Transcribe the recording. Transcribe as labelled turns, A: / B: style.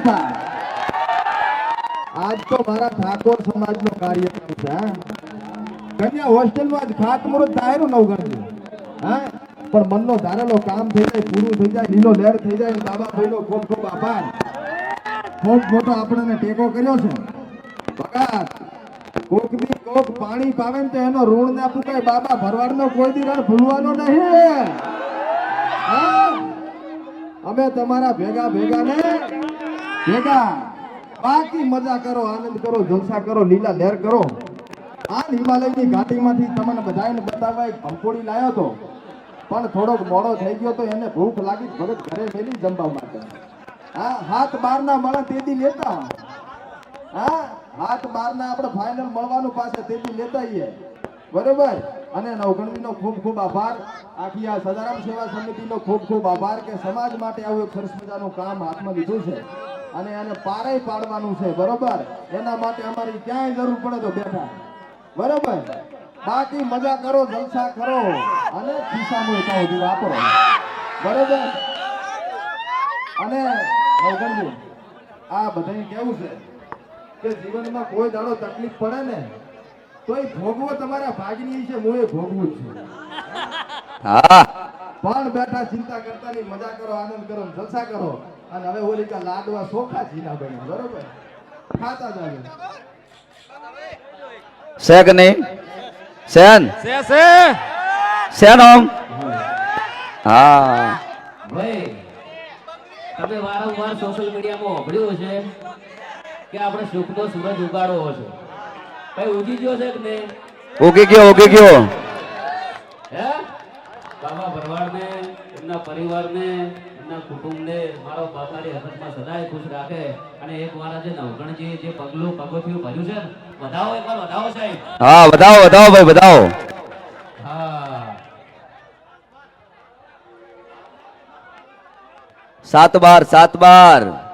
A: બેઠા આજ તો મારા ઠાકોર સમાજનો કાર્યક્રમ છે હા કન્યા હોસ્ટેલમાં જ ખાતમુહૂર્ત થાય નવગણજી હા પણ મનનો ધારેલો કામ થઈ જાય પૂરું થઈ જાય લીલો લહેર થઈ જાય બાબા ભાઈનો ખૂબ ખૂબ આભાર ખૂબ મોટો આપણને ટેકો કર્યો છે ભગત કોક દી કોક પાણી પાવે ને તો એનો ઋણ ના પૂકાય બાબા ભરવાડનો કોઈ દી રણ ભૂલવાનો નહીં હા અમે તમારા ભેગા ભેગા ને ભેગા બાકી મજા કરો આનંદ કરો જલસા કરો લીલા લહેર કરો આ હિમાલયની ઘાટીમાંથી તમને બધાને બતાવવા એક ભંકોડી લાયો તો પણ થોડોક મોડો થઈ ગયો તો એને ભૂખ લાગી ભગત ઘરે મેલી જમવા માટે હા હાથ બારના મળે તેદી લેતા હા હાથ બારના આપણે ફાઇનલ મળવાનું પાસે તેદી લેતા આવીએ બરોબર અને નવગણવીનો ખૂબ ખૂબ આભાર આખી આ સદારામ સેવા સમિતિનો ખૂબ ખૂબ આભાર કે સમાજ માટે આવું એક સરસ મજાનું કામ હાથમાં લીધું છે અને એને પારે પાડવાનું છે બરોબર એના માટે અમારી ક્યાંય જરૂર પડે તો બેઠા બરોબર બાકી મજા કરો જલસા કરો અને ખિસ્સામાં એકાઉન્ટ વાપરો બરોબર અને નવગણવી આ બધાને કેવું છે કે જીવનમાં કોઈ દાડો તકલીફ પડે ને તોય ભોગવો તમારા ભાગની છે હું એ ભોગવું છું હા પણ બેઠા ચિંતા કરતા નહીં મજા કરો આનંદ કરો જલસા કરો અને હવે ઓલિકા લાડવા સોખા જીના બન્યા બરોબર ખાતા જાજો
B: છે કે નહીં સેન સેન ઓમ હા
C: ભાઈ તમે વારંવાર સોશિયલ મીડિયામાં સાંભળ્યું છે કે આપણે સુખનો સૂરજ ઉગાડવો છે ભાઈ ઉગી ગયો છે કે નહીં
B: ઓકે ગયો
C: હે બાબા ભરવાડને એમના પરિવારને એમના કુટુંબને મારો બાપાની હકતમાં સદાય ખુશ રાખે અને એક વાર આજે નવગણજી જે પગથિયું ભર્યું છે વધાવો એકવાર વધાવો સાહેબ
B: હા વધાવો ભાઈ વધાવો
C: હા
B: 7 બાર